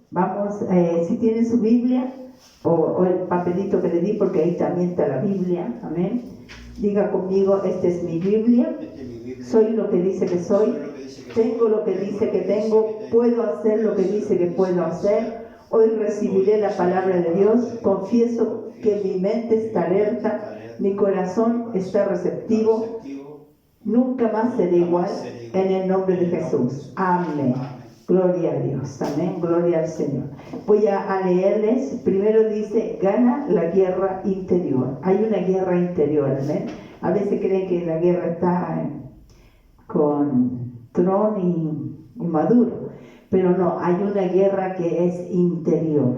Vamos, si tienen su Biblia o el papelito que le di, porque ahí también está la Biblia, amén. Diga conmigo, esta es mi Biblia, soy lo que dice que soy, tengo lo que dice que tengo, puedo hacer lo que dice que puedo hacer. Hoy recibiré la palabra de Dios, confieso que mi mente está alerta, mi corazón está receptivo, nunca más seré igual, en el nombre de Jesús. Amén. Gloria a Dios, amén, gloria al Señor. Voy a leerles, primero dice, gana la guerra interior. Hay una guerra interior, amén. A veces creen que la guerra está con Trump y Maduro, pero no, hay una guerra que es interior,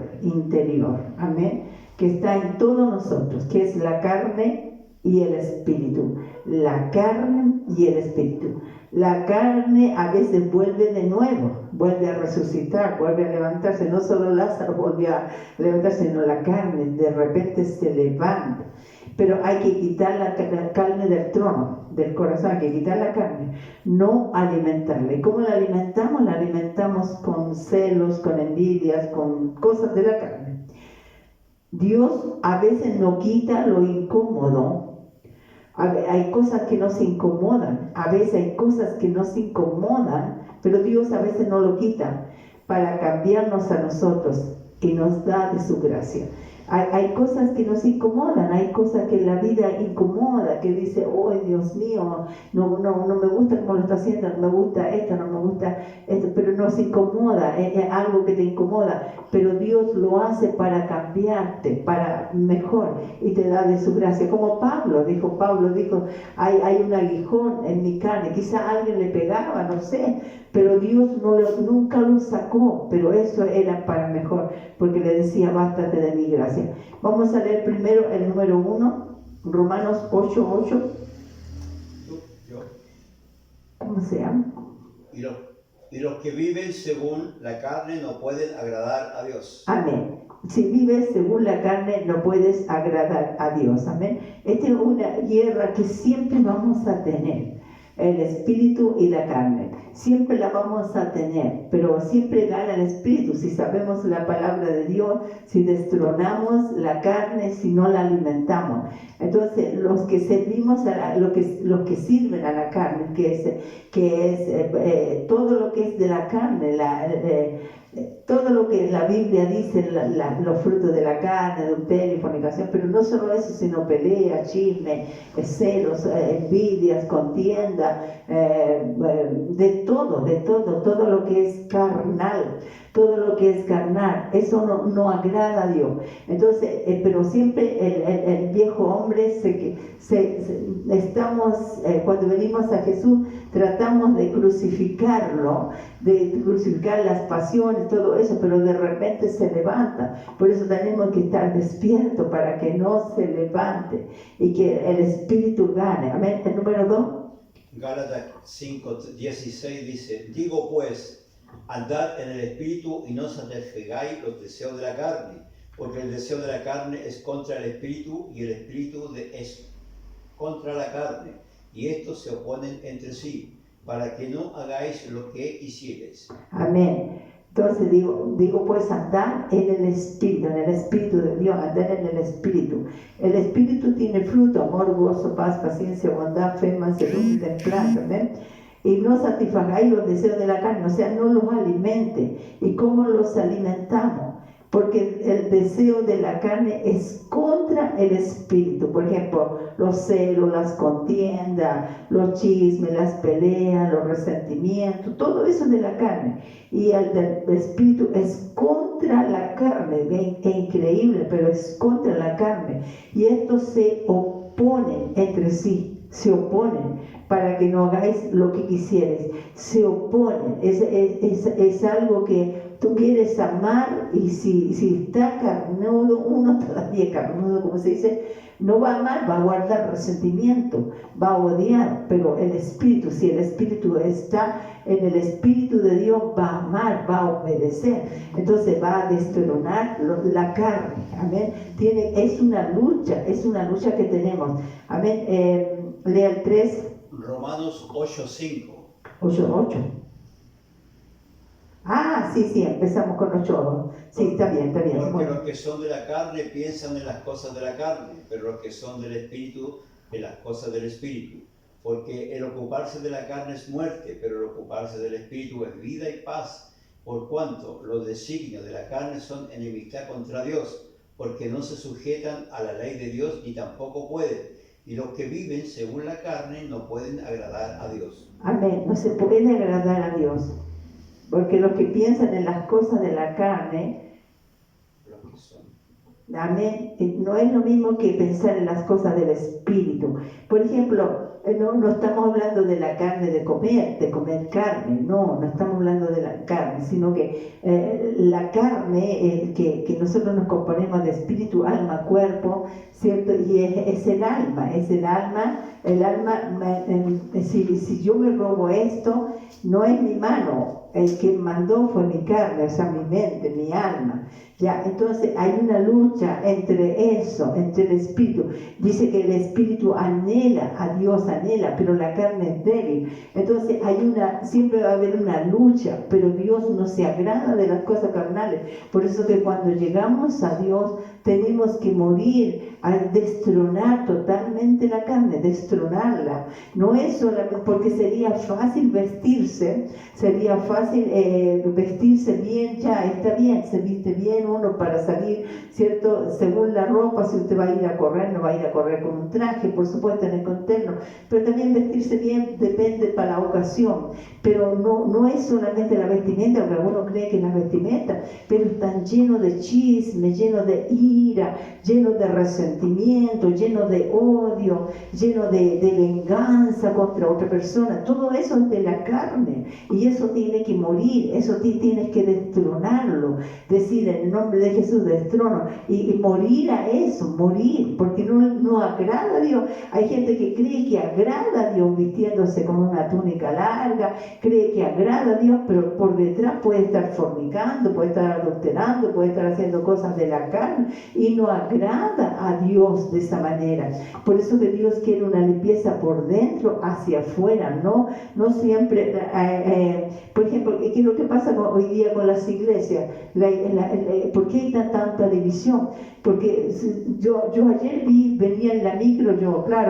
amén, que está en todos nosotros, que es la carne y el espíritu. La carne y el espíritu. La carne a veces vuelve de nuevo, vuelve a resucitar, vuelve a levantarse. No solo Lázaro volvió a levantarse, sino la carne de repente se levanta. Pero hay que quitar la carne del trono, del corazón, hay que quitar la carne, no alimentarla. ¿Y cómo la alimentamos? La alimentamos con celos, con envidias, con cosas de la carne. Dios a veces no quita lo incómodo. Hay cosas que nos incomodan, a veces hay cosas que nos incomodan, pero Dios a veces no lo quita para cambiarnos a nosotros y nos da de su gracia. Hay cosas que nos incomodan, hay cosas que la vida incomoda, que dice, oh Dios mío, no me gusta cómo lo está haciendo, no me gusta esto, no me gusta esto, pero nos incomoda, es algo que te incomoda, pero Dios lo hace para cambiarte, para mejor, y te da de su gracia. Como Pablo dijo, hay un aguijón en mi carne, quizá alguien le pegaba, no sé, pero Dios nunca lo sacó, pero eso era para mejor, porque le decía, bástate de mi gracia. Vamos a leer primero el número 1, Romanos 8:8. ¿Cómo se llama? Y los que viven según la carne no pueden agradar a Dios. Amén. Si vives según la carne no puedes agradar a Dios. Amén. Esta es una guerra que siempre vamos a tener. El espíritu y la carne. Siempre la vamos a tener, pero siempre gana el espíritu si sabemos la palabra de Dios, si destronamos la carne, si no la alimentamos. Entonces, los que servimos los que sirven a la carne, que es todo lo que es de la carne, todo lo que la Biblia dice, los frutos de la carne, adulterio, fornicación, pero no solo eso, sino pelea, chisme, celos, envidias, contienda, de todo lo que es carnal, eso no agrada a Dios. Entonces, pero siempre el viejo hombre cuando venimos a Jesús, tratamos de crucificarlo, de crucificar las pasiones, todo eso, pero de repente se levanta. Por eso tenemos que estar despiertos para que no se levante y que el Espíritu gane. Amén. El número 2. Gálatas 5:16 dice, digo pues, andad en el Espíritu y no satisfagáis los deseos de la carne, porque el deseo de la carne es contra el Espíritu y el Espíritu es contra la carne, y estos se oponen entre sí, para que no hagáis lo que hiciereis. Amén. Entonces digo pues andar en el Espíritu de Dios, andar en el Espíritu. El Espíritu tiene fruto, amor, gozo, paz, paciencia, bondad, fe, mansedumbre, templanza, ¿ven? Y no satisfagáis los deseos de la carne, o sea, no los alimente. ¿Y cómo los alimentamos? Porque el deseo de la carne es contra el espíritu. Por ejemplo, los celos, las contiendas, los chismes, las peleas, los resentimientos, todo eso de la carne. Y el del espíritu es contra la carne. ¿Ven? Es increíble, pero es contra la carne. Y estos se oponen entre sí, se oponen para que no hagáis lo que quisieres. Se oponen. Es algo que tú quieres amar, y si está carnudo, uno todavía carnudo, como se dice, no va a amar, va a guardar resentimiento, va a odiar. Pero el Espíritu, si el Espíritu está en el Espíritu de Dios, va a amar, va a obedecer. Entonces va a destronar la carne. Amén. Es una lucha que tenemos. Amén. Lea el 3. Romanos 8:5. 8. Ah, sí, empezamos con los chorros. Sí, está bien. Porque Bueno. los que son de la carne piensan en las cosas de la carne, pero los que son del Espíritu en las cosas del Espíritu. Porque el ocuparse de la carne es muerte, pero el ocuparse del Espíritu es vida y paz. Por cuanto los designios de la carne son enemistad contra Dios, porque no se sujetan a la ley de Dios ni tampoco pueden. Y los que viven según la carne no pueden agradar a Dios. Amén, no se puede agradar a Dios. Porque los que piensan en las cosas de la carne, amén, no es lo mismo que pensar en las cosas del Espíritu. Por ejemplo, no estamos hablando de la carne de comer carne, no estamos hablando de la carne, sino que la carne que nosotros nos componemos de espíritu, alma, cuerpo, ¿cierto? Y es el alma, si yo me robo esto, no es mi mano, el que mandó fue mi carne, o sea, mi mente, mi alma. Ya, entonces hay una lucha entre eso, entre el espíritu. Dice que el espíritu anhela, a Dios anhela, pero la carne es débil. Entonces siempre va a haber una lucha, pero Dios no se agrada de las cosas carnales. Por eso que cuando llegamos a Dios tenemos que morir, a destronar totalmente la carne, destronarla. No es solamente porque sería fácil vestirse bien, ya está bien, se viste bien uno para salir, ¿cierto? Según la ropa, si usted va a ir a correr, no va a ir a correr con un traje, por supuesto en el conterno, pero también vestirse bien depende para la ocasión, pero no es solamente la vestimenta, porque algunos creen que es la vestimenta, pero están llenos de chisme, llenos de ira, llenos de resentimiento, llenos de odio, llenos de venganza contra otra persona. Todo eso es de la carne y eso tiene que morir, eso tienes que destronarlo, decir en el nombre de Jesús destrono y morir a eso, morir, porque no agrada a Dios. Hay gente que cree que agrada a Dios vistiéndose con una túnica larga, cree que agrada a Dios, pero por detrás puede estar fornicando, puede estar adulterando, puede estar haciendo cosas de la carne y no agrada a Dios de esa manera. Por eso que Dios quiere una limpieza por dentro hacia afuera, no siempre. Por ejemplo, ¿qué es lo que pasa hoy día con las iglesias? ¿Por qué hay tanta división? Porque yo ayer venía en la micro,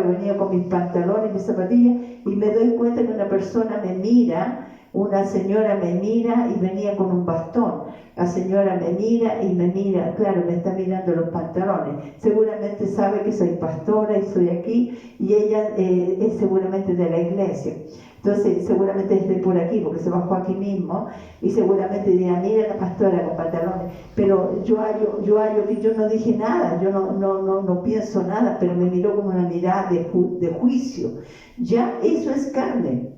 venía con mis pantalones, mis zapatillas, y me doy cuenta que una persona me mira, una señora me mira y venía con un bastón. La señora me mira y me mira, claro, me está mirando los pantalones. Seguramente sabe que soy pastora y soy aquí, y ella es seguramente de la iglesia. Entonces, seguramente esté por aquí, porque se bajó aquí mismo, y seguramente dirá, mira la pastora con pantalones. Pero yo hallo que yo no dije nada, yo no pienso nada, pero me miró con una mirada de juicio. Ya eso es carne,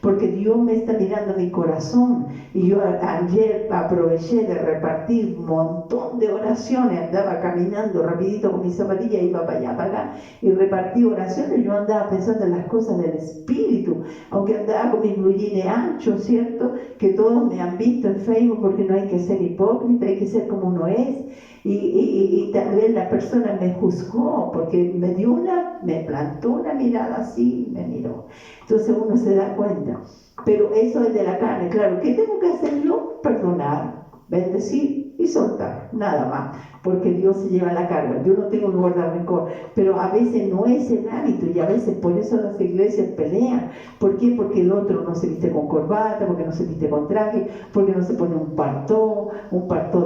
porque Dios me está mirando mi corazón. Y yo ayer aproveché de repartir un montón de oraciones, andaba caminando rapidito con mis zapatillas, iba para allá, para acá, y repartí oraciones. Yo andaba pensando en las cosas del Espíritu, aunque andaba con mis bluyines anchos, ¿cierto? Que todos me han visto en Facebook, porque no hay que ser hipócrita, hay que ser como uno es. Y tal vez la persona me juzgó porque me plantó una mirada así y me miró. Entonces uno se da cuenta. Pero eso es de la carne, claro. ¿Qué tengo que hacer yo? Perdonar, bendecir y soltar, nada más, porque Dios se lleva la carga. Yo no tengo que guardar rencor, pero a veces no es el hábito, y a veces por eso las iglesias pelean. ¿Por qué? Porque el otro no se viste con corbata, porque no se viste con traje, porque no se pone un partó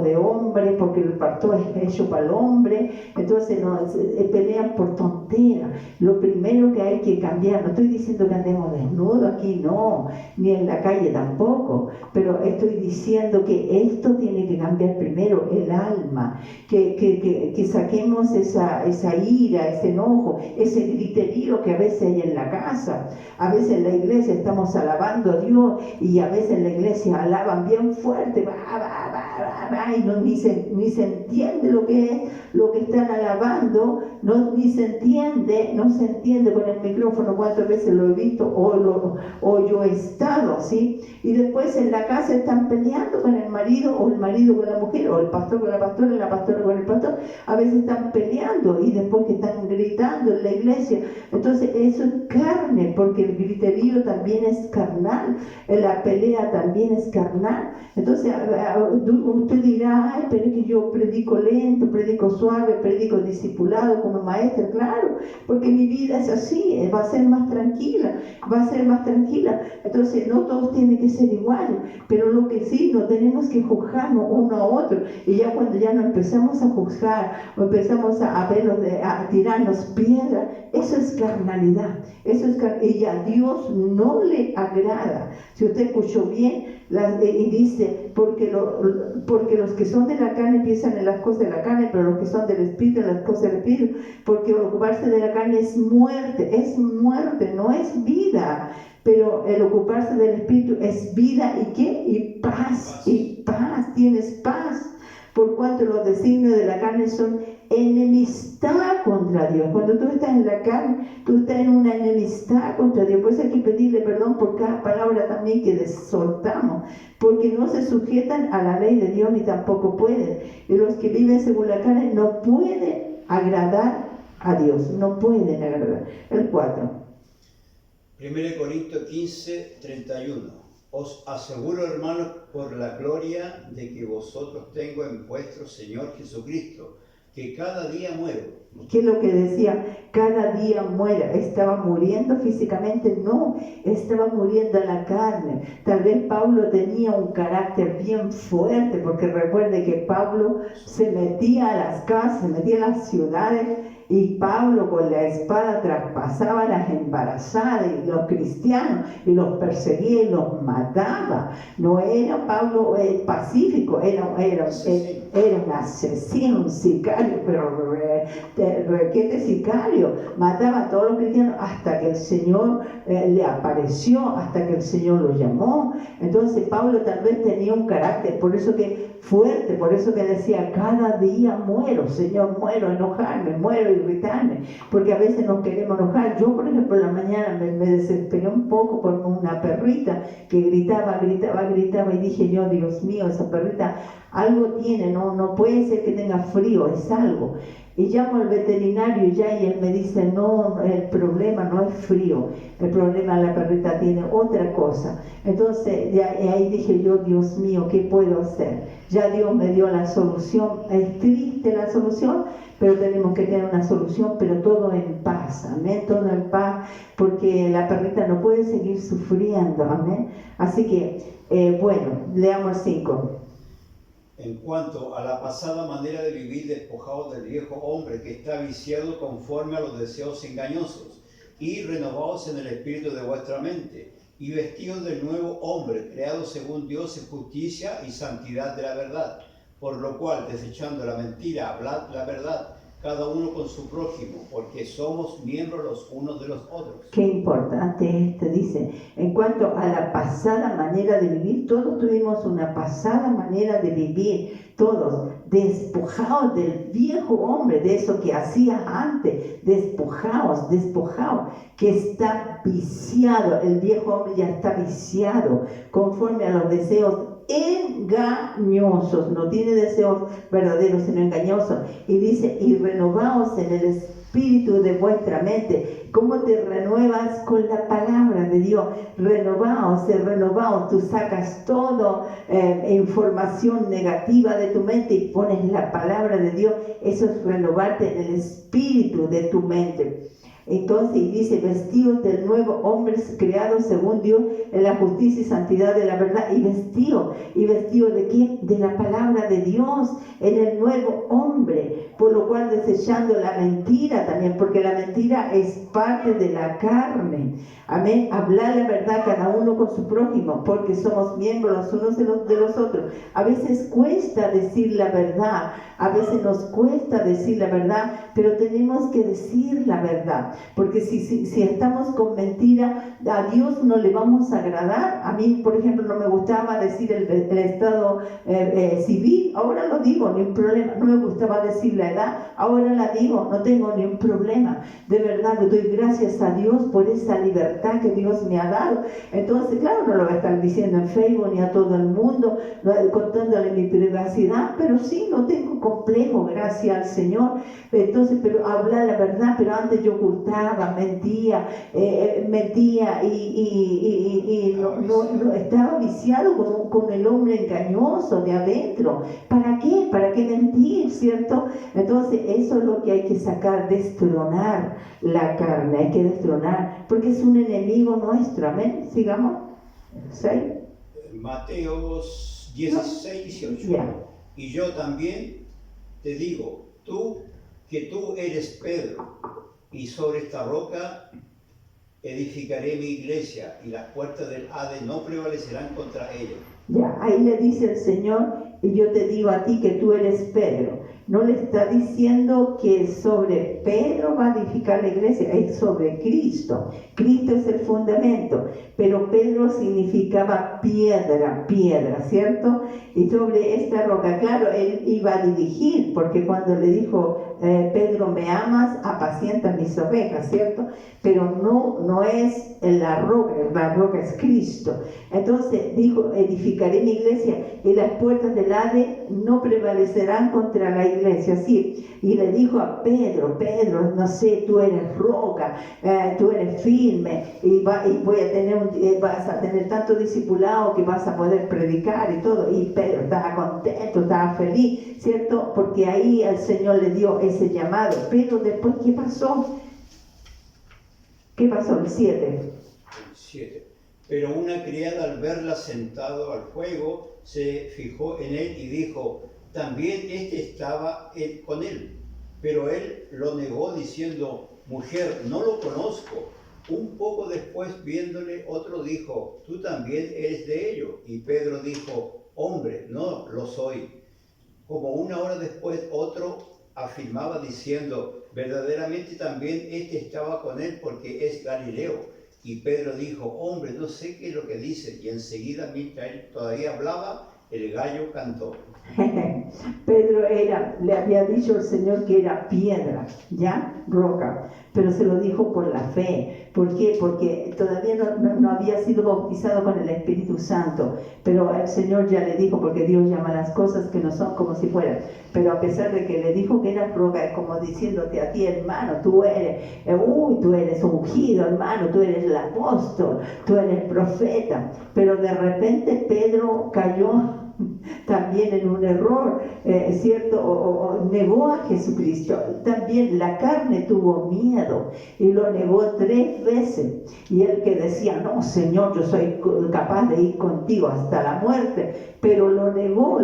de hombre, porque el partó es hecho para el hombre. Entonces pelean por tonteras. Lo primero que hay que cambiar, no estoy diciendo que andemos desnudos aquí, no, ni en la calle tampoco, pero estoy diciendo que esto tiene que cambiar primero, el alma, que saquemos esa ira, ese enojo, ese griterío que a veces hay en la casa. A veces en la iglesia estamos alabando a Dios, y a veces en la iglesia alaban bien fuerte, y ni se entiende lo que están alabando, ni se entiende con el micrófono. Cuántas veces lo he visto o yo he estado así, y después en la casa están peleando con el marido, o el marido con la mujer, o el pastor con la pastora, apóstol, con el pastor, a veces están peleando y después que están gritando en la iglesia. Entonces eso es carne, porque el griterío también es carnal, la pelea también es carnal. Entonces usted dirá, ay, pero es que yo predico lento, predico suave, predico discipulado como maestra. Claro, porque mi vida es así, va a ser más tranquila, va a ser más tranquila. Entonces no todos tienen que ser iguales, pero lo que sí, no tenemos que juzgarnos uno a otro. Y ya cuando ya no empezamos a juzgar o empezamos a verlos, a tirarnos piedras, eso es carnalidad, y a Dios no le agrada. Si usted escuchó bien, y dice, porque los que son de la carne piensan en las cosas de la carne, pero los que son del Espíritu en las cosas del Espíritu, porque ocuparse de la carne es muerte, no es vida. Pero el ocuparse del Espíritu es vida y ¿qué? Y paz, tienes paz. Por cuanto los designios de la carne son enemistad contra Dios. Cuando tú estás en la carne, tú estás en una enemistad contra Dios. Por eso hay que pedirle perdón por cada palabra también que soltamos, porque no se sujetan a la ley de Dios ni tampoco pueden. Y los que viven según la carne no pueden agradar a Dios, no pueden agradar. El 4. 1 Corintios 15, 31. Os aseguro, hermanos, por la gloria de que vosotros tengo en vuestro Señor Jesucristo, que cada día muero. ¿Qué es lo que decía? Cada día muera. ¿Estaba muriendo físicamente? No, estaba muriendo en la carne. Tal vez Pablo tenía un carácter bien fuerte, porque recuerde que Pablo se metía a las casas, se metía a las ciudades, y Pablo con la espada traspasaba a las embarazadas y los cristianos, y los perseguía y los mataba. No era Pablo pacífico, era un asesino, un sicario, pero requete sicario. Mataba a todos los cristianos hasta que el Señor le apareció, hasta que el Señor lo llamó. Entonces Pablo tal vez tenía un carácter, por eso que fuerte, por eso que decía, cada día muero, Señor, muero, enojarme, muero, irritarme, porque a veces nos queremos enojar. Yo, por ejemplo, en la mañana me desesperé un poco por una perrita que gritaba, y dije yo, Dios mío, esa perrita algo tiene, no puede ser que tenga frío, es algo. Y llamo al veterinario y él me dice, no, el problema no es frío, el problema la perrita tiene otra cosa. Entonces ahí dije yo, Dios mío, ¿qué puedo hacer? Ya Dios me dio la solución, es triste la solución, pero tenemos que tener una solución, pero todo en paz, amén, todo en paz, porque la perrita no puede seguir sufriendo, amén. Así que, bueno, leamos el 5. En cuanto a la pasada manera de vivir, despojados del viejo hombre que está viciado conforme a los deseos engañosos, y renovados en el espíritu de vuestra mente, y vestidos del nuevo hombre, creado según Dios en justicia y santidad de la verdad. Por lo cual, desechando la mentira, hablad la verdad, cada uno con su prójimo, porque somos miembros los unos de los otros. Qué importante esto, dice, en cuanto a la pasada manera de vivir, todos tuvimos una pasada manera de vivir, todos despojados del viejo hombre, de eso que hacías antes, despojados, que está viciado, el viejo hombre ya está viciado, conforme a los deseos engañosos, no tiene deseos verdaderos sino engañosos. Y dice, y renovaos en el espíritu de vuestra mente. ¿Cómo te renuevas? Con la palabra de Dios. Renovaos, tú sacas toda información negativa de tu mente y pones la palabra de Dios. Eso es renovarte en el espíritu de tu mente. Entonces dice, vestidos del nuevo hombre creado según Dios en la justicia y santidad de la verdad, y vestido de ¿qué? De la palabra de Dios en el nuevo hombre, por lo cual desechando la mentira también, porque la mentira es parte de la carne, amén, hablar la verdad cada uno con su prójimo, porque somos miembros los unos de los otros. A veces cuesta decir la verdad, a veces nos cuesta decir la verdad, pero tenemos que decir la verdad. verdad. Porque si estamos con mentira, a Dios no le vamos a agradar. A mí, por ejemplo, no me gustaba decir el estado civil, ahora lo digo, ni un problema. No me gustaba decir la edad, ahora la digo, no tengo ni un problema. De verdad, le doy gracias a Dios por esa libertad que Dios me ha dado. Entonces, claro, no lo voy a estar diciendo en Facebook ni a todo el mundo, contándole mi privacidad, pero sí, no tengo complejo, gracias al Señor. Entonces, pero hablar la verdad, pero antes yo ocultaba, mentía y no, estaba viciado con el hombre engañoso de adentro. ¿Para qué? ¿Para qué mentir, cierto? Entonces, eso es lo que hay que sacar, destronar la carne, hay que destronar, porque es un enemigo nuestro, amén. Sigamos. 6. Mateo 16, 18. Yeah. Y yo también te digo, tú eres Pedro, y sobre esta roca edificaré mi iglesia, y las puertas del Hades no prevalecerán contra ella. Ya, ahí le dice el Señor, y yo te digo a ti que tú eres Pedro. No le está diciendo que sobre Pedro va a edificar la iglesia, es sobre Cristo. Cristo es el fundamento, pero Pedro significaba piedra, ¿cierto? Y sobre esta roca, claro, él iba a dirigir, porque cuando le dijo, Pedro, ¿me amas? Apacienta mis ovejas, ¿cierto? Pero no es la roca es Cristo. Entonces dijo, edificaré mi iglesia y las puertas del Hades no prevalecerán contra la iglesia. Sí. Y le dijo a Pedro, no sé, tú eres roca, tú eres firme y vas a tener tanto discipulado que vas a poder predicar y todo. Y Pedro estaba contento, estaba feliz, ¿cierto? Porque ahí el Señor le dio ese llamado. Pero después, ¿qué pasó? ¿Qué pasó? El 7. Pero una criada, al verla sentado al fuego, se fijó en él y dijo, también estaba con él. Pero él lo negó diciendo, mujer, no lo conozco. Un poco después, viéndole, otro dijo, tú también eres de ellos. Y Pedro dijo, hombre, no lo soy. Como una hora después, otro afirmaba diciendo, verdaderamente también estaba con él porque es Galileo. Y Pedro dijo, hombre, no sé qué es lo que dice. Y enseguida, mientras él todavía hablaba, el gallo cantó. Pedro le había dicho al Señor que era piedra, ¿ya? Roca, pero se lo dijo por la fe. ¿Por qué? Porque todavía no había sido bautizado con el Espíritu Santo, pero el Señor ya le dijo, porque Dios llama las cosas que no son como si fueran, pero a pesar de que le dijo que era roca, es como diciéndote a ti, hermano, tú eres ungido, hermano, tú eres el apóstol, tú eres profeta, pero de repente Pedro cayó también en un error, ¿cierto? O negó a Jesucristo. También la carne tuvo miedo y lo negó 3 veces. Y él que decía, no, Señor, yo soy capaz de ir contigo hasta la muerte, pero lo negó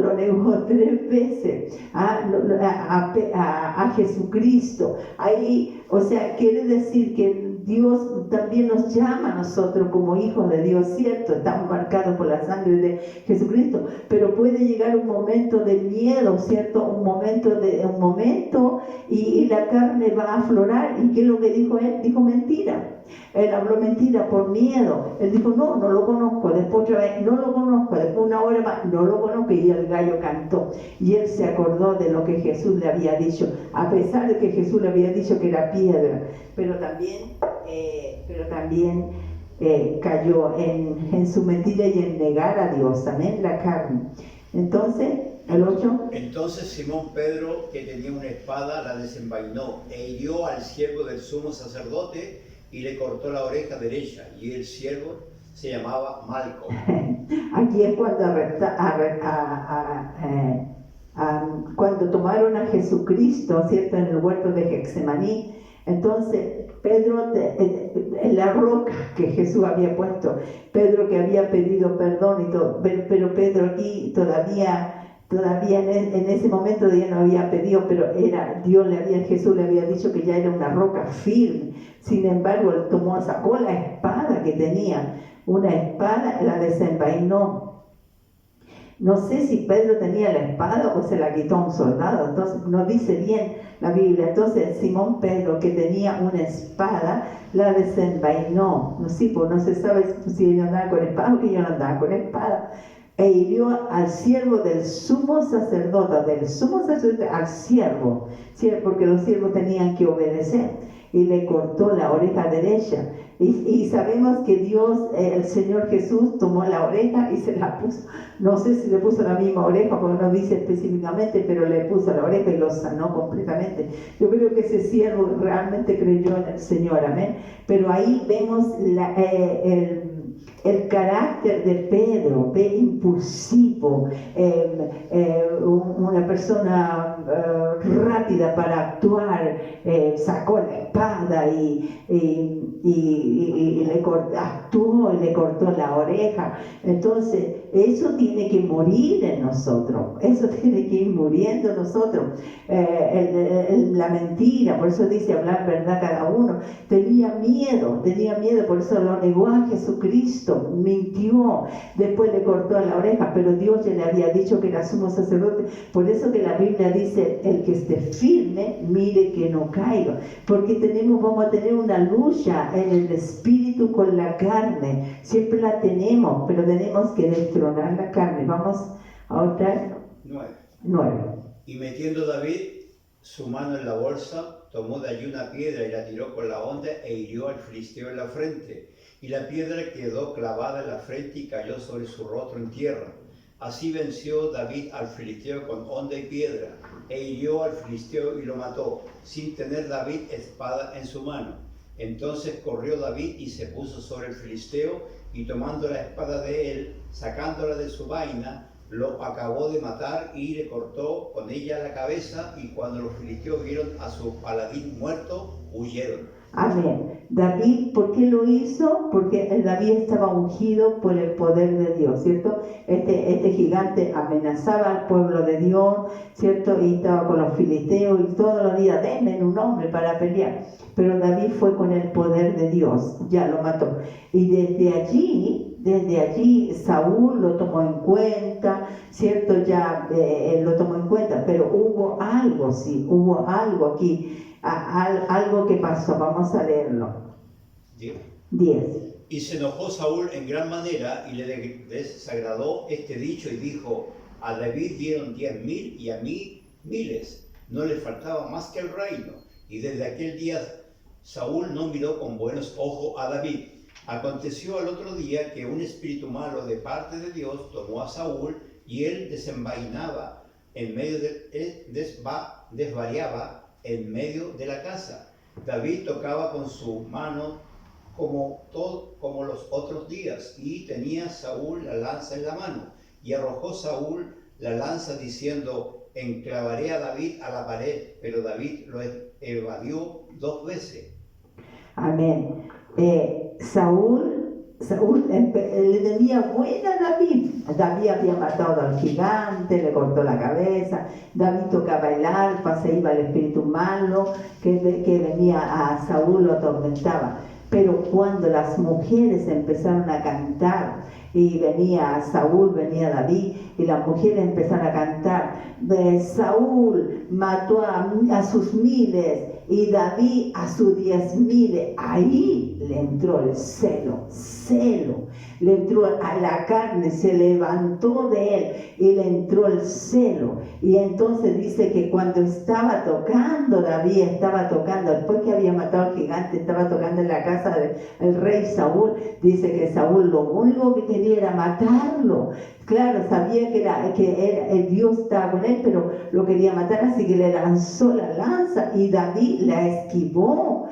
3 veces a Jesucristo. Ahí, o sea, quiere decir que Dios también nos llama a nosotros como hijos de Dios, ¿cierto? Estamos marcados por la sangre de Jesucristo, pero puede llegar un momento de miedo, ¿cierto? Un momento y la carne va a aflorar. ¿Y qué es lo que dijo él? Dijo mentira. Él habló mentira por miedo. Él dijo, no lo conozco. Después otra vez, no lo conozco. Después una hora más, no lo conozco. Y el gallo cantó. Y él se acordó de lo que Jesús le había dicho, a pesar de que Jesús le había dicho que era piedra. Pero también cayó en su mentira y en negar a Dios. Amén, la carne. Entonces, el 8. Entonces Simón Pedro, que tenía una espada, la desenvainó e hirió al siervo del sumo sacerdote y le cortó la oreja derecha. Y el siervo se llamaba Malco. Aquí es cuando tomaron a Jesucristo, ¿cierto? En el huerto de Getsemaní. Entonces, Pedro, en la roca que Jesús había puesto, Pedro que había pedido perdón y todo, pero Pedro aquí todavía en ese momento ya no había pedido, pero Jesús le había dicho que ya era una roca firme. Sin embargo, él sacó la espada que tenía, una espada, la desenvainó. No sé si Pedro tenía la espada o se la quitó a un soldado, entonces no dice bien la Biblia. Entonces Simón Pedro, que tenía una espada, la desenvainó. No, sí, pues no se sabe si ellos andaban con espada o que ellos no andaban con espada. E hirió al siervo del sumo sacerdote, al siervo, porque los siervos tenían que obedecer, y le cortó la oreja derecha. Y sabemos que Dios, el Señor Jesús, tomó la oreja y se la puso. No sé si le puso la misma oreja, porque no dice específicamente, pero le puso la oreja y lo sanó completamente. Yo creo que ese siervo realmente creyó en el Señor, amén. Pero ahí vemos el carácter de Pedro, impulsivo, una persona rápida para actuar, sacó la espada y actuó y le cortó la oreja. Entonces, eso tiene que morir en nosotros, eso tiene que ir muriendo en nosotros. La mentira, por eso dice hablar verdad cada uno. Tenía miedo, por eso lo negó a Jesucristo, mintió, después le cortó la oreja, pero Dios ya le había dicho que era sumo sacerdote. Por eso que la Biblia dice, el que esté firme, mire que no caiga, porque vamos a tener una lucha en el espíritu con la carne, siempre la tenemos, pero tenemos que destronar la carne. Vamos a otra 9. Y metiendo David su mano en la bolsa, tomó de allí una piedra y la tiró con la honda e hirió al filisteo en la frente. Y la piedra quedó clavada en la frente y cayó sobre su rostro en tierra. Así venció David al filisteo con honda y piedra, e hirió al filisteo y lo mató, sin tener David espada en su mano. Entonces corrió David y se puso sobre el filisteo, y tomando la espada de él, sacándola de su vaina, lo acabó de matar y le cortó con ella la cabeza. Y cuando los filisteos vieron a su paladín muerto, huyeron. Amén. David, ¿por qué lo hizo? Porque David estaba ungido por el poder de Dios, ¿cierto? Este gigante amenazaba al pueblo de Dios, ¿cierto? Y estaba con los filisteos y todos los días, denme un hombre para pelear. Pero David fue con el poder de Dios, ya lo mató. Y desde allí Saúl lo tomó en cuenta, ¿cierto? Ya lo tomó en cuenta, pero hubo algo aquí. Algo que pasó, vamos a leerlo. 10. Y se enojó Saúl en gran manera y le desagradó este dicho y dijo: a David dieron 10,000 y a mí 1,000, no le faltaba más que el reino. Y desde aquel día Saúl no miró con buenos ojos a David. Aconteció al otro día que un espíritu malo de parte de Dios tomó a Saúl, y él desenvainaba en medio desvariaba en medio de la casa. David tocaba con su mano como los otros días, y tenía Saúl la lanza en la mano, y arrojó Saúl la lanza diciendo: enclavaré a David a la pared, pero David lo evadió 2 veces. Amén. Saúl le tenía buena a David. David había matado al gigante, le cortó la cabeza. David tocaba el arpa, se iba el espíritu malo que venía a Saúl, lo atormentaba. Pero cuando las mujeres empezaron a cantar, y venía Saúl, venía David, y las mujeres empezaron a cantar: Saúl mató a sus 1,000 y David a sus 10,000. Ahí le entró el celo, le entró a la carne, se levantó de él y le entró el celo. Y entonces dice que cuando estaba tocando, David estaba tocando, después que había matado al gigante, estaba tocando en la casa del rey Saúl. Dice que Saúl lo único que quería era matarlo. Claro, sabía que el Dios estaba con él, pero lo quería matar, así que le lanzó la lanza y David la esquivó,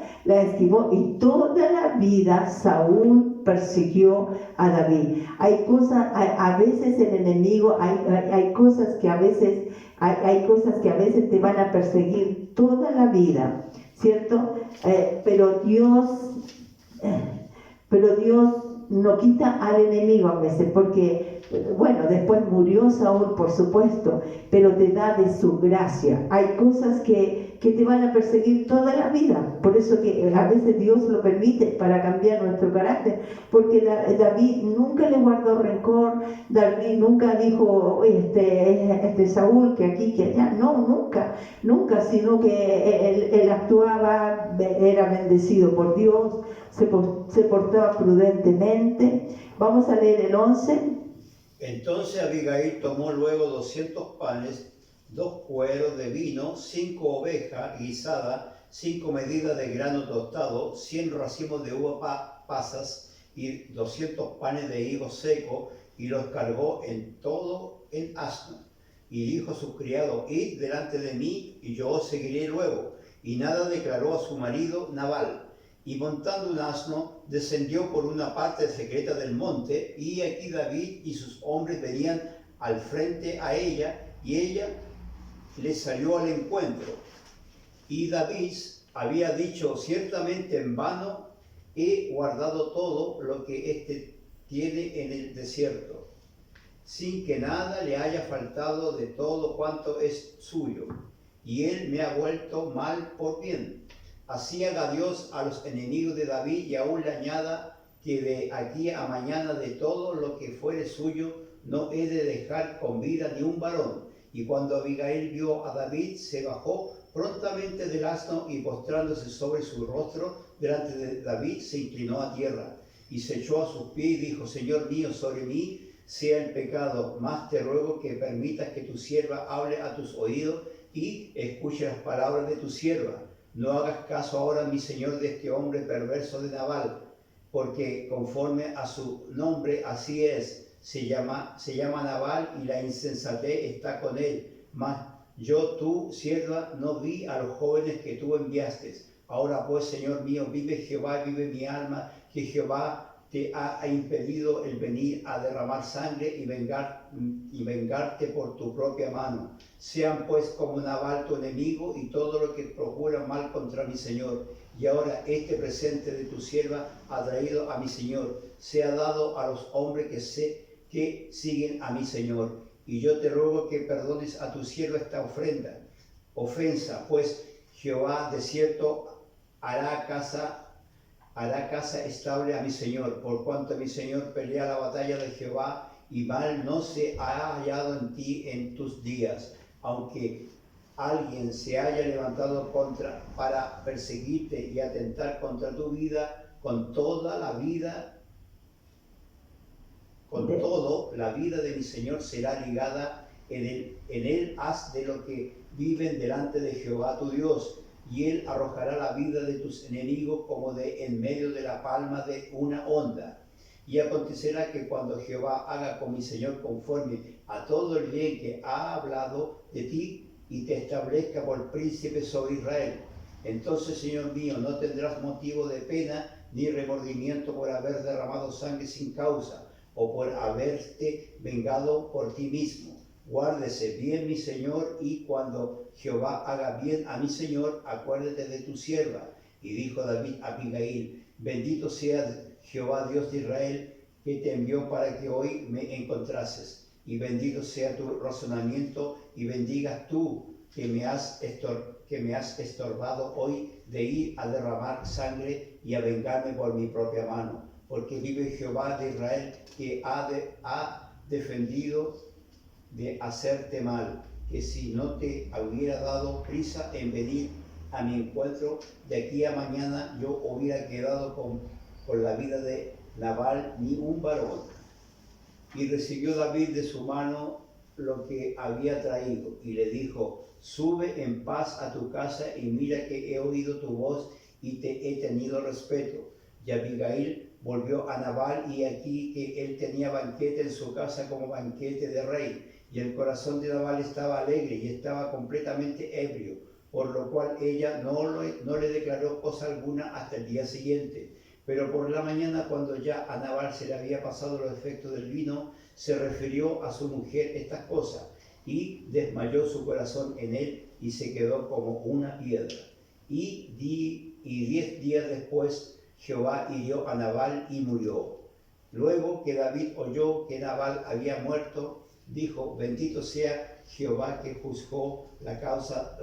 y toda la vida Saúl persiguió a David. Hay cosas, a veces el enemigo, hay cosas que a veces, hay cosas que a veces te van a perseguir toda la vida, ¿cierto? Pero Dios no quita al enemigo a veces, porque bueno, después murió Saúl, por supuesto, pero te da de su gracia. Hay cosas que te van a perseguir toda la vida. Por eso que a veces Dios lo permite para cambiar nuestro carácter. Porque David nunca le guardó rencor, David nunca dijo, este Saúl, que aquí, que allá. No, nunca, sino que él actuaba, era bendecido por Dios, se portaba prudentemente. Vamos a leer el 11. Entonces Abigail tomó luego 200 panes, 2 cueros de vino, 5 ovejas guisadas, 5 medidas de grano tostado, 100 racimos de uva pasas y 200 panes de higo seco, y los cargó en todo en asno. Y dijo a sus criados: id delante de mí, y yo os seguiré luego. Y nada declaró a su marido Nabal. Y montando un asno, descendió por una parte secreta del monte, y aquí David y sus hombres venían al frente a ella, y ella les salió al encuentro. Y David había dicho: ciertamente en vano he guardado todo lo que éste tiene en el desierto, sin que nada le haya faltado de todo cuanto es suyo, y él me ha vuelto mal por bien. Así haga Dios a los enemigos de David, y aún le añada que de aquí a mañana de todo lo que fuere suyo no he de dejar con vida ni un varón. Y cuando Abigail vio a David, se bajó prontamente del asno, y postrándose sobre su rostro delante de David, se inclinó a tierra y se echó a sus pies y dijo: Señor mío, sobre mí sea el pecado, mas te ruego que permitas que tu sierva hable a tus oídos y escuche las palabras de tu sierva. No hagas caso ahora, mi señor, de este hombre perverso de Nabal, porque conforme a su nombre así es, se llama Nabal, y la insensatez está con él. Mas yo, tu sierva, no vi a los jóvenes que tú enviaste. Ahora pues, Señor mío, vive Jehová, vive mi alma, que Jehová te ha impedido el venir a derramar sangre y vengarte por tu propia mano. Sean pues como Nabal tu enemigo y todo lo que procura mal contra mi Señor. Y ahora este presente de tu sierva ha traído a mi Señor, sea dado a los hombres que siguen a mi Señor. Y yo te ruego que perdones a tu sierva esta ofensa, pues Jehová de cierto hará casa estable a mi Señor, por cuanto mi Señor pelea la batalla de Jehová, y mal no se ha hallado en ti en tus días, aunque alguien se haya levantado para perseguirte y atentar contra tu vida, con toda la vida de mi Señor será ligada en él haz de lo que viven delante de Jehová tu Dios, y él arrojará la vida de tus enemigos como de en medio de la palma de una onda. Y acontecerá que cuando Jehová haga con mi Señor conforme a todo el bien que ha hablado de ti, y te establezca por príncipe sobre Israel, entonces, Señor mío, no tendrás motivo de pena ni remordimiento por haber derramado sangre sin causa, o por haberte vengado por ti mismo. Guárdese bien mi Señor, y cuando Jehová haga bien a mi Señor, acuérdate de tu sierva. Y dijo David a Abigail: bendito sea Jehová Dios de Israel, que te envió para que hoy me encontrases. Y bendito sea tu razonamiento, y bendigas tú que me has estorbado hoy de ir a derramar sangre y a vengarme por mi propia mano. Porque vive Jehová de Israel, que ha defendido de hacerte mal, que si no te hubiera dado prisa en venir a mi encuentro, de aquí a mañana yo hubiera quedado con la vida de Nabal, ni un varón. Y recibió David de su mano lo que había traído, y le dijo: sube en paz a tu casa, y mira que he oído tu voz y te he tenido respeto. Y Abigail volvió a Nabal, y aquí que él tenía banquete en su casa como banquete de rey. Y el corazón de Nabal estaba alegre y estaba completamente ebrio, por lo cual ella no le declaró cosa alguna hasta el día siguiente. Pero por la mañana, cuando ya a Nabal se le había pasado los efectos del vino, se refirió a su mujer estas cosas, y desmayó su corazón en él, y se quedó como una piedra. Y 10 días después Jehová hirió a Nabal y murió. Luego que David oyó que Nabal había muerto, dijo: bendito sea Jehová que juzgó la causa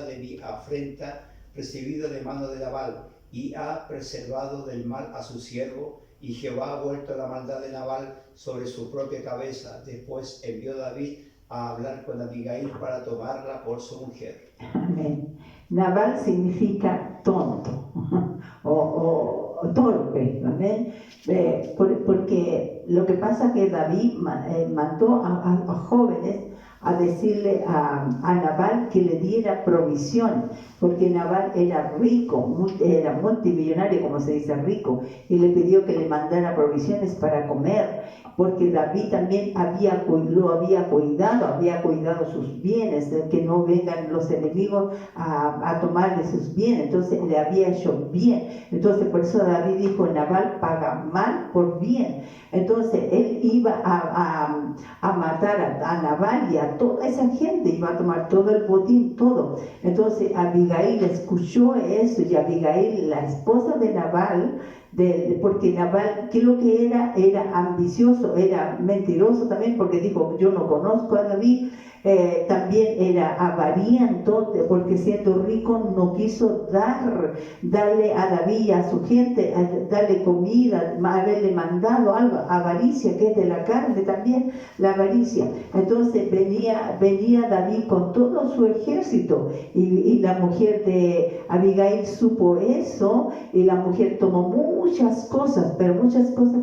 de mi afrenta recibida de mano de Nabal, y ha preservado del mal a su siervo, y Jehová ha vuelto la maldad de Nabal sobre su propia cabeza. Después envió David a hablar con Abigail para tomarla por su mujer. Amén. Nabal significa tonto o torpe, amén. Porque lo que pasa es que David mandó a jóvenes a decirle a Nabal que le diera provisión, porque Nabal era rico, era multimillonario, como se dice, rico, y le pidió que le mandara provisiones para comer, porque David también lo había cuidado sus bienes, de que no vengan los enemigos a tomarle sus bienes, entonces le había hecho bien. Entonces por eso David dijo: Nabal paga mal por bien. Entonces él iba a matar a Nabal y a toda esa gente, iba a tomar todo el botín, todo. Entonces Abigail escuchó eso, y Abigail, la esposa de Nabal, porque Nabal, ¿qué es lo que era? Era ambicioso, era mentiroso también, porque dijo: yo no conozco a David. También era avariento, porque siendo rico no quiso darle a David y a su gente, darle comida, haberle mandado algo. Avaricia, que es de la carne también, la avaricia. Entonces venía David con todo su ejército, y la mujer de Abigail supo eso, y la mujer tomó muchas cosas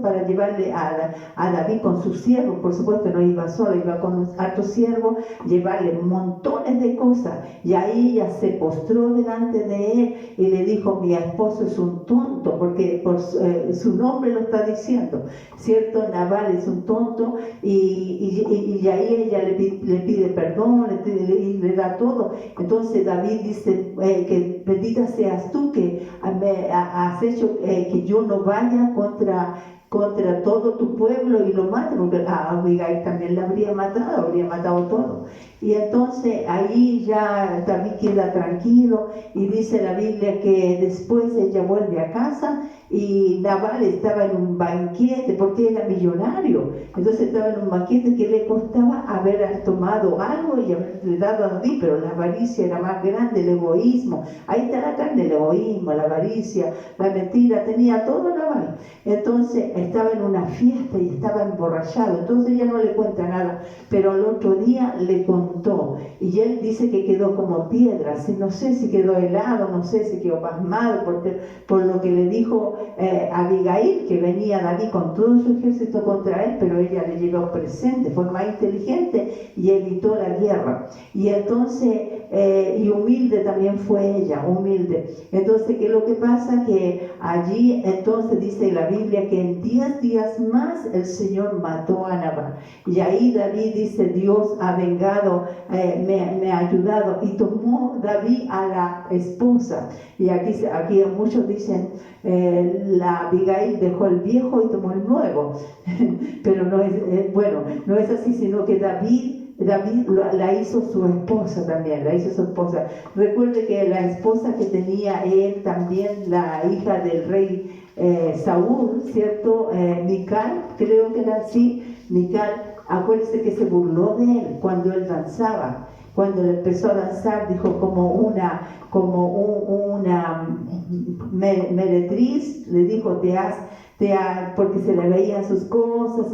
para llevarle a David con sus siervos. Por supuesto no iba sola, iba con hartos siervos, llevarle montones de cosas. Y ahí ella se postró delante de él y le dijo: mi esposo es un tonto, porque por su nombre lo está diciendo, ¿cierto? Nabal es un tonto, y ahí ella le pide perdón, le da todo. Entonces David dice: que bendita seas tú, que has hecho que yo no vaya contra todo tu pueblo y lo mate, porque a Abigail también la habría matado todo. Y entonces ahí ya David queda tranquilo, y dice la Biblia que después ella vuelve a casa, y Nabal estaba en un banquete, porque era millonario. Entonces estaba en un banquete que le costaba haber tomado algo y haberle dado a David, pero la avaricia era más grande, el egoísmo. Ahí está la carne, el egoísmo, la avaricia, la mentira, tenía todo Nabal. Entonces estaba en una fiesta y estaba emborrachado. Entonces ella no le cuenta nada, pero al otro día le contó, y él dice que quedó como piedra. No sé si quedó helado, no sé si quedó pasmado por lo que le dijo Abigail, que venía David con todo su ejército contra él, pero ella le llevó presente, fue más inteligente y evitó la guerra. Y entonces, y humilde también fue ella, humilde. Entonces, ¿qué es lo que pasa? Que allí, entonces dice la Biblia que en 10 días más el Señor mató a Nabal. Y ahí David dice: Dios ha vengado, me ha ayudado, y tomó David a la esposa. Y aquí muchos dicen: la Abigail dejó el viejo y tomó el nuevo. Pero no es, bueno, no es así, sino que David la hizo su esposa también, la hizo su esposa. Recuerde que la esposa que tenía él también, la hija del rey Saúl, ¿cierto? Mical, creo que era así, Mical. Acuérdese que se burló de él cuando él danzaba. Cuando él empezó a danzar, dijo como una meretriz, le dijo: porque se le veían sus cosas,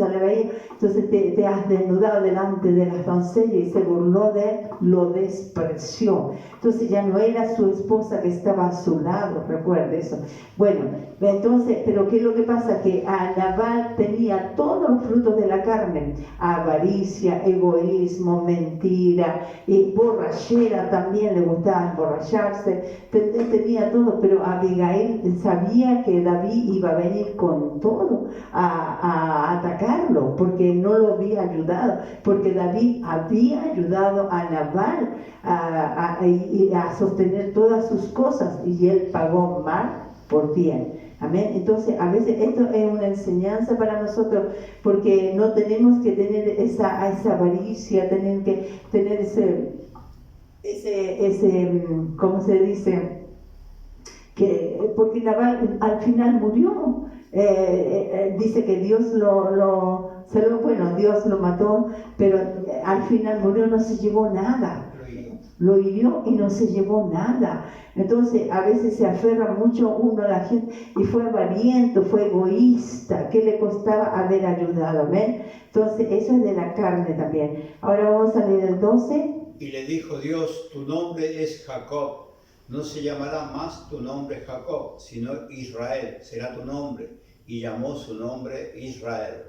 entonces te has desnudado delante de las doncellas, y se burló de él, lo despreció. Entonces ya no era su esposa que estaba a su lado, recuerde eso. Bueno, entonces, pero ¿qué es lo que pasa? Que a Nabal tenía todos los frutos de la carne: avaricia, egoísmo, mentira, y borrachera, también le gustaba emborracharse, tenía todo. Pero Abigail sabía que David iba a venir con todo a atacarlo, porque no lo había ayudado, porque David había ayudado a Nabal a sostener todas sus cosas, y él pagó mal por bien. Amén. Entonces, a veces esto es una enseñanza para nosotros, porque no tenemos que tener esa avaricia, tener que tener ese ¿cómo se dice? Porque Nabal al final murió, dice que Dios Dios lo mató, pero al final murió, no se llevó nada. Lo hirió y no se llevó nada. Entonces a veces se aferra mucho uno a la gente y fue avariento, fue egoísta. ¿Qué le costaba haber ayudado? ¿Amén? Entonces eso es de la carne también. Ahora vamos a leer el 12. Y le dijo Dios, tu nombre es Jacob, no se llamará más tu nombre Jacob, sino Israel será tu nombre. Y llamó su nombre Israel.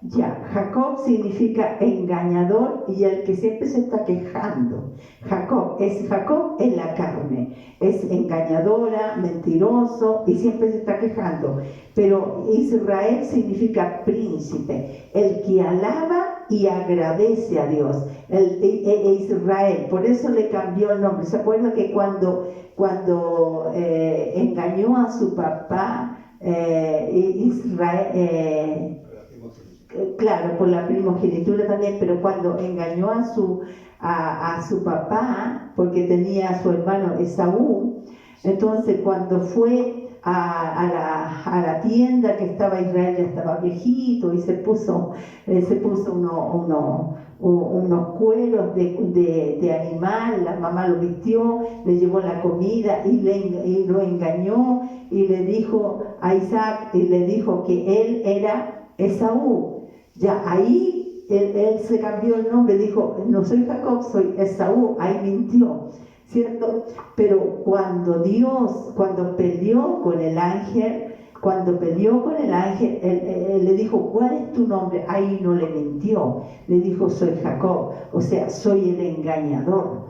Ya, Jacob significa engañador y el que siempre se está quejando. Jacob en la carne, es engañadora, mentiroso y siempre se está quejando. Pero Israel significa príncipe, el que alaba y agradece a Dios. Israel, por eso le cambió el nombre. ¿Se acuerdan que cuando engañó a su papá, Israel... Claro, por la primogenitura también, pero cuando engañó a su papá, porque tenía a su hermano Esaú, entonces cuando fue a la tienda que estaba Israel, ya estaba viejito y se puso unos cueros de animal, la mamá lo vistió, le llevó la comida y lo engañó y le dijo a Isaac, y le dijo que él era Esaú. Ya ahí él se cambió el nombre, dijo, no soy Jacob, soy Esaú, ahí mintió, ¿cierto? Pero cuando peleó con el ángel, él le dijo, ¿cuál es tu nombre? Ahí no le mintió, le dijo, soy Jacob, o sea, soy el engañador,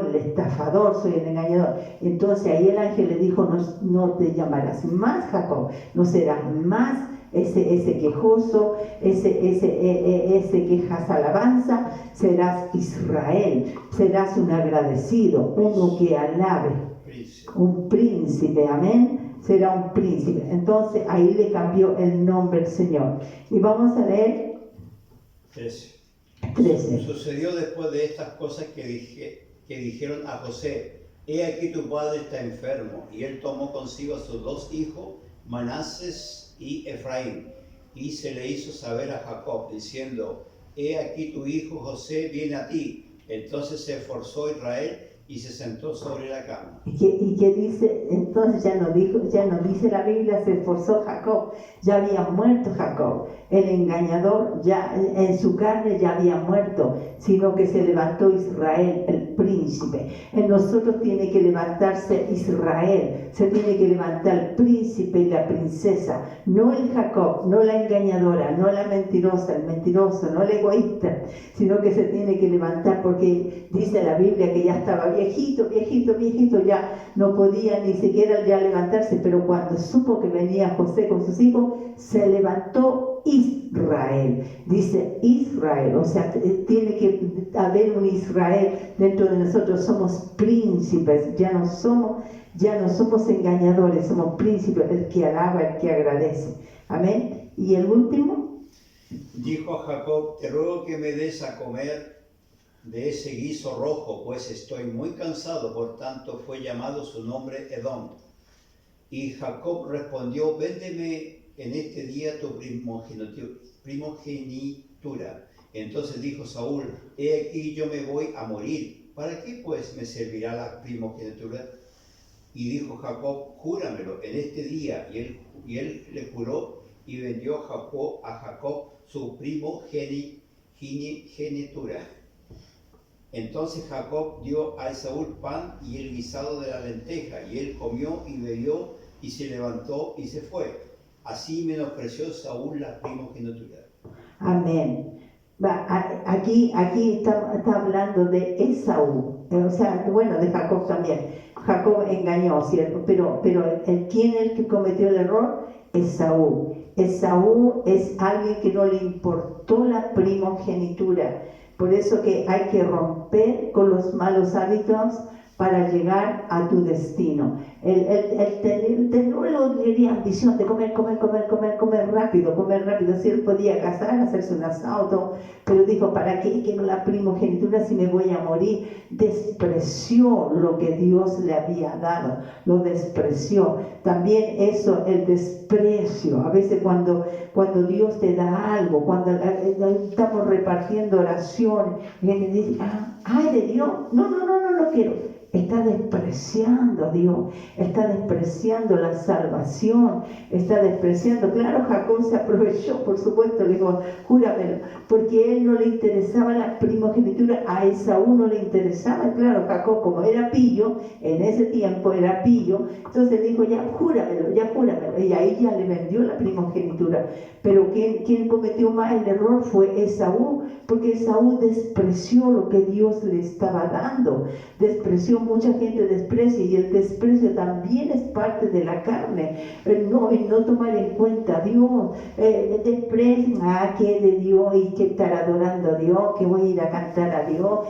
el estafador, soy el engañador. Entonces ahí el ángel le dijo, no te llamarás más Jacob, no serás más ese quejoso, ese quejas alabanza, serás Israel, serás un agradecido, uno que alabe, un príncipe, amén, será un príncipe. Entonces ahí le cambió el nombre al Señor. Y vamos a leer 13. Sucedió después de estas cosas que dijeron a José, he aquí tu padre está enfermo, y él tomó consigo a sus 2 hijos, Manases y Efraín, y se le hizo saber a Jacob, diciendo, he aquí tu hijo José viene a ti. Entonces se esforzó Israel y se sentó sobre la cama. ¿Y qué dice? Entonces ya no dice la Biblia, se esforzó Jacob, ya había muerto Jacob, el engañador ya en su carne ya había muerto, sino que se levantó Israel, el príncipe. En nosotros tiene que levantarse Israel, se tiene que levantar el príncipe y la princesa, no el Jacob, no la engañadora, no la mentirosa, el mentiroso, no el egoísta, sino que se tiene que levantar, porque dice la Biblia que ya estaba viejito, ya no podía ni siquiera ya levantarse, pero cuando supo que venía José con sus hijos, se levantó Israel, dice Israel, o sea, tiene que haber un Israel dentro de nosotros, somos príncipes, ya no somos engañadores, somos príncipes, el que alaba, el que agradece, amén. Y el último, dijo a Jacob, te ruego que me des a comer de ese guiso rojo, pues estoy muy cansado, por tanto fue llamado su nombre Edom. Y Jacob respondió, véndeme en este día tu primogenitura. Entonces dijo Saúl, he aquí yo me voy a morir, ¿para qué pues me servirá la primogenitura? Y dijo Jacob, júramelo en este día. Y él le juró y vendió a Jacob su primogenitura. Entonces Jacob dio a Esaú pan y el guisado de la lenteja, y él comió y bebió, y se levantó y se fue. Así menospreció Saúl la primogenitura. Amén. Aquí está hablando de Esaú, o sea, bueno, de Jacob también. Jacob engañó, ¿cierto? Pero ¿quién es el que cometió el error? Esaú. Esaú es alguien que no le importó la primogenitura. Por eso que hay que romper con los malos hábitos para llegar a tu destino. El luego quería ambición de comer rápido. Si él podía casar, hacerse un asado, todo, pero dijo, ¿para qué quiero la primogenitura si me voy a morir? Despreció lo que Dios le había dado, lo despreció. También eso, el desprecio. A veces cuando Dios te da algo, cuando estamos repartiendo oraciones, y alguien dice, ay de Dios, no quiero. Está despreciando a Dios, está despreciando la salvación, está despreciando. Claro, Jacob se aprovechó, por supuesto, le dijo, júramelo, porque a él no le interesaba la primogenitura, a Esaú no le interesaba. Claro, Jacob, como era pillo, en ese tiempo era pillo, entonces dijo, ya júramelo, y ahí ya le vendió la primogenitura. Pero quien cometió más el error fue Esaú, porque Esaú despreció lo que Dios le estaba dando, mucha gente desprecia, y el desprecio también es parte de la carne, el no tomar en cuenta a Dios, desprecian, que de Dios, y que estar adorando a Dios, que voy a ir a cantar a Dios,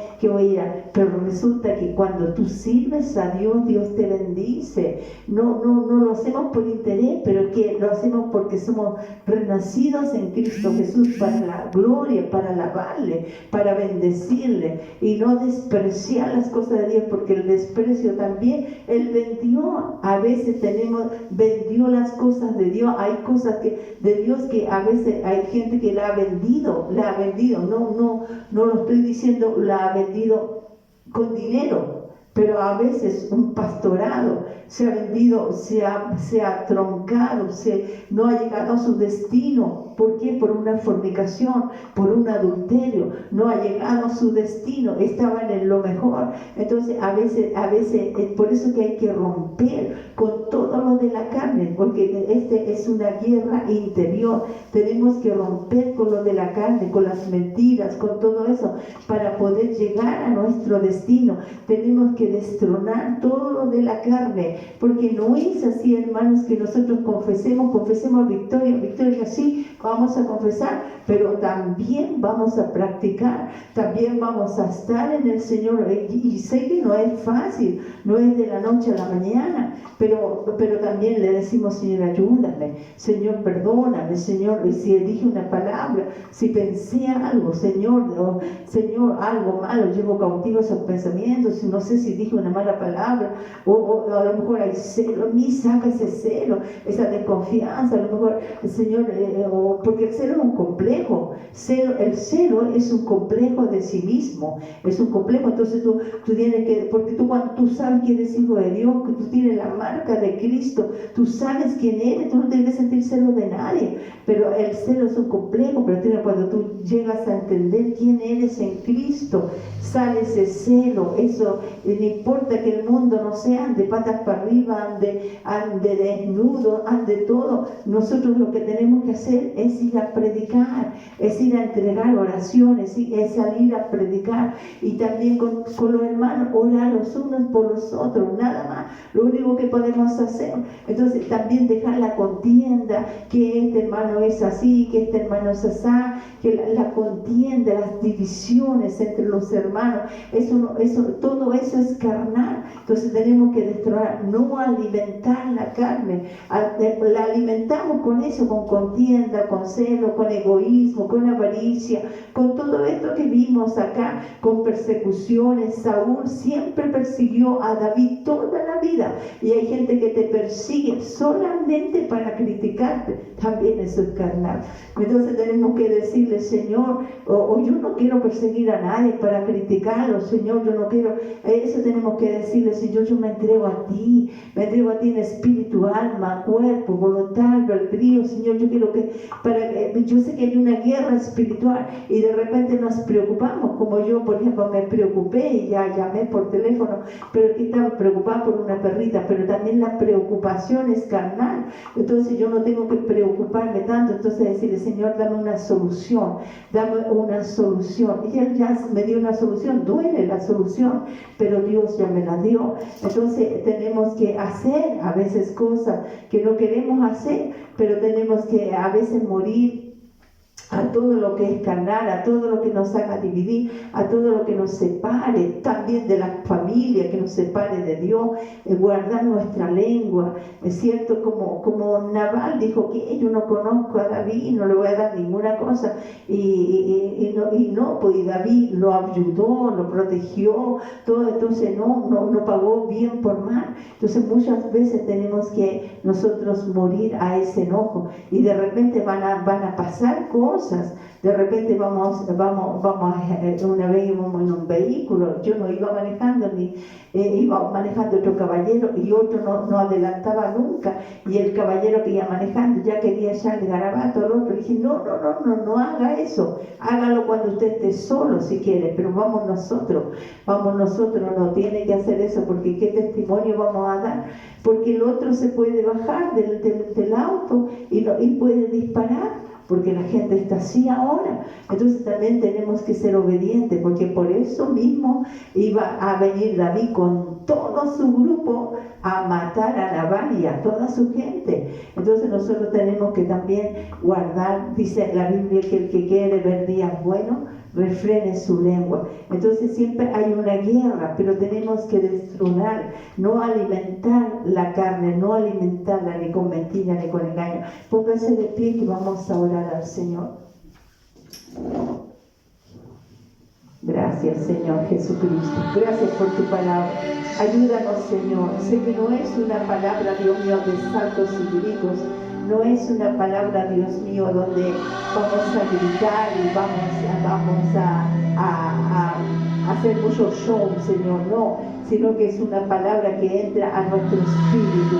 pero resulta que cuando tú sirves a Dios, Dios te bendice. No lo hacemos por interés, pero que lo hacemos porque somos renacidos en Cristo Jesús para la gloria, para alabarle, para bendecirle, y no despreciar las cosas de Dios, porque el desprecio también, él vendió. A veces vendió las cosas de Dios. Hay cosas de Dios que a veces hay gente que la ha vendido, no lo estoy diciendo, la ha vendido con dinero, pero a veces un pastorado se ha vendido, se ha troncado, no ha llegado a su destino. ¿Por qué? Por una fornicación, por un adulterio, no ha llegado a su destino, estaban en lo mejor. Entonces a veces es por eso que hay que romper con todo lo de la carne, porque es una guerra interior. Tenemos que romper con lo de la carne, con las mentiras, con todo eso, para poder llegar a nuestro destino. Tenemos que destronar todo lo de la carne, porque no es así, hermanos, que nosotros confesemos victoria, sí, vamos a confesar, pero también vamos a practicar, también vamos a estar en el Señor. Y sé que no es fácil, no es de la noche a la mañana, pero también le decimos, Señor, ayúdame, Señor, perdóname, Señor, y si dije una palabra, si pensé algo, Señor, algo malo, llevo cautivo esos pensamientos, no sé si dije una mala palabra, o a lo mejor hay celo, en mí saca ese celo, esa desconfianza, a lo mejor, Señor, porque el celo es un complejo, el celo es un complejo de sí mismo, es un complejo. Entonces tú tienes que, porque cuando tú sabes que eres hijo de Dios, que tú tienes la marca de Cristo, tú sabes quién eres, tú no tienes que sentir celo de nadie, pero el celo es un complejo. Pero cuando tú llegas a entender quién eres en Cristo, sale ese celo. Eso, no importa que el mundo no sea ande patas para arriba, ande desnudo, ande todo, nosotros lo que tenemos que hacer es ir a predicar, es ir a entregar oraciones, es salir a predicar, y también con los hermanos, orar los unos por los otros, nada más, lo único que podemos hacer. Entonces también dejar la contienda, que este hermano es así, que este hermano es así, que la contienda, las divisiones entre los hermanos, todo eso es carnal. Entonces tenemos que destronar, no alimentar la carne, la alimentamos con eso, con contienda, con celo, con egoísmo, con avaricia, con todo esto que vimos acá, con persecuciones. Saúl siempre persiguió a David toda la vida, y hay gente que te persigue solamente para criticarte, también eso es carnal. Entonces tenemos que decirle, Señor, o yo no quiero perseguir a nadie para criticarlo, Señor, yo no quiero, eso tenemos que decirle, Señor, yo me entrego a ti en espíritu, alma, cuerpo, voluntad, albedrío, Señor. Yo quiero yo sé que hay una guerra espiritual, y de repente nos preocupamos, como yo, por ejemplo, me preocupé y ya llamé por teléfono, pero que estaba preocupada por una perrita, pero también la preocupación es carnal. Entonces yo no tengo que preocuparme tanto, entonces decirle, Señor, dame una solución, y Él ya me dio una solución. Duele la solución, pero Dios ya me la dio. Entonces tenemos que hacer a veces cosas que no queremos hacer, pero tenemos que a veces morir a todo lo que es carnal, a todo lo que nos haga dividir, a todo lo que nos separe, también de la familia, que nos separe de Dios, guardar nuestra lengua. Es cierto, como Nabal dijo que yo no conozco a David, no le voy a dar ninguna cosa, y no, pues David lo ayudó, lo protegió, todo, entonces no pagó bien por mal. Entonces muchas veces tenemos que nosotros morir a ese enojo, y de repente van a pasar cosas. De repente una vez íbamos en un vehículo, yo no iba manejando, iba manejando otro caballero, y otro no adelantaba nunca, y el caballero que iba manejando ya quería echarle garabato al otro. Y dije, no haga eso, hágalo cuando usted esté solo si quiere, pero vamos nosotros, no tiene que hacer eso, porque qué testimonio vamos a dar, porque el otro se puede bajar del auto y puede disparar, porque la gente está así ahora. Entonces también tenemos que ser obedientes, porque por eso mismo iba a venir David con todo su grupo a matar a Nabal y a toda su gente. Entonces nosotros tenemos que también guardar, dice la Biblia, que el que quiere ver días buenos, refrene su lengua. Entonces siempre hay una guerra, pero tenemos que destronar, no alimentar la carne, no alimentarla ni con mentira ni con engaño. Póngase de pie que vamos a orar al Señor. Gracias, Señor Jesucristo. Gracias por tu palabra. Ayúdanos, Señor. Sé que no es una palabra, Dios mío, de saltos y gritos. No es una palabra, Dios mío, donde vamos a gritar y vamos a hacer mucho show, Señor. No, sino que es una palabra que entra a nuestro espíritu,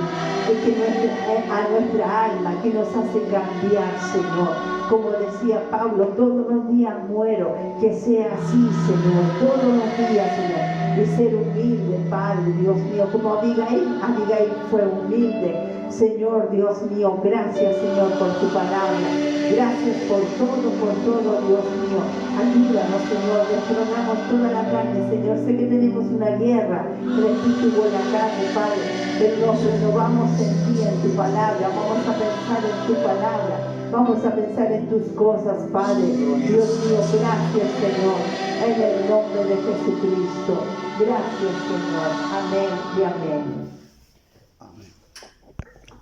a nuestra alma, que nos hace cambiar, Señor. Como decía Pablo, todos los días muero, que sea así, Señor, todos los días, Señor, de ser humilde, Padre, Dios mío, como Abigail fue humilde. Señor, Dios mío, gracias, Señor, por tu palabra. Gracias por todo, Dios mío. Ayúdanos, Señor, destronamos toda la carne, Señor. Sé que tenemos una guerra, el espíritu y la carne, Padre, pero nos renovamos en ti, en tu palabra. Vamos a pensar en tu palabra. Vamos a pensar en tus cosas, Padre. Dios mío, gracias, Señor, en el nombre de Jesucristo. Gracias, Señor. Amén y amén. Amén.